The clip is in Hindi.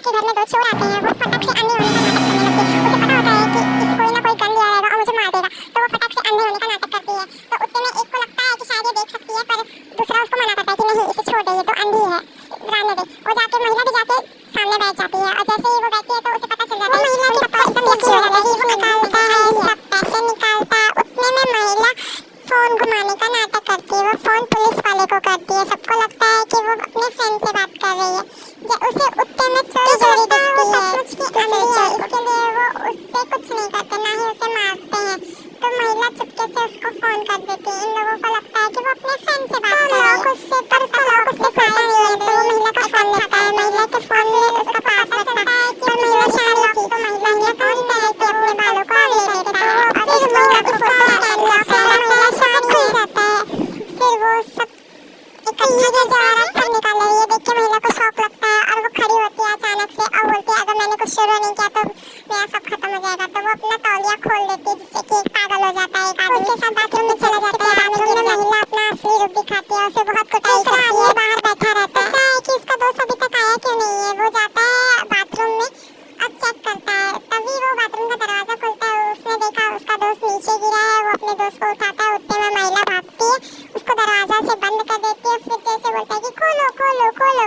उसके घर में 2 चोर आते हैं। वो फटक से अंधे होने का नाटक करने लगती है। उसे पता होता है कि इस कोई ना कोई गन लिया रहेगा और मुझे मार देगा, तो वो फटक से अंधे होने का नाटक करती है। तो उतने में एक को लगता है कि शायद ये देख सकती है, पर दूसरा उसको मना करता है कि नहीं, इसे छोड़ दे, ये तो अंधी है, रहने दे। वो जाके महिला भी जाके सामने बैठ जाती है और जैसे ही वो बैठती है तो उसे पता चल जाता है महिला के पास एकदम यकीन हो जाता है। वो निकालता है, सब पैसे निकालता है। उतने में महिला फोन घुमाने का नाटक करती है। वो फोन पुलिस वाले को करती है। सबको लगता है कि वो अपने फ्रेंड से बात कर रही है। जब उसे उतने में चोरी चोरी दिखती है, सचमुच की अंधी है, इसके लिए वो उससे कुछ नहीं करते, ना ही उसे मारते हैं। तो महिला चुपके से उसको फोन कर देती है। इन लोगों को लगता है कि वो अपने फ्रेंड से बात कर रही है, उससे पर उसका लोग उससे फायदा नहीं है। तो वो महिला का फोन लेता है। महिला के फोन में उसका पासवर्ड रखता है कि महिला शादी थी, तो महिला कौन कहते अपने बालों को आगे लेते, तो वो फिर महिला को फोन स्कैन लॉक है, महिला शादी खुल जाता है। फिर वो सब इकट्ठा जो औरत सब निकाल रही है, देख के महिला को शौक लगता है और वो खड़ी होती है अचानक से और बोलती है अगर मैंने कुछ शुरू नहीं किया तो मेरा सब खत्म हो जाएगा। तो वो अपना तौलिया खोल देती है, जिससे कि एक पागल हो जाता है। एक आदमी उसके साथ बाथरूम में चला जाता है। बाथरूम में महिला अपना असली रूप दिखाती है, उसे बहुत कुटाई करती है, बाहर बैठा रहता है। ऐसा है कि इसका दोस्त अभी तक आया क्यों नहीं है। वो जाता है बाथरूम में और चेक करता है, तभी वो बाथरूम का दरवाजा खोलता है। उसने देखा उसका दोस्त नीचे गिरा है। वो अपने दोस्त को उठाता है। उतने में महिला भागती है, उसको दरवाजा से बंद कर देती है। फिर जैसे बोलता है कि खोलो खोलो खोलो,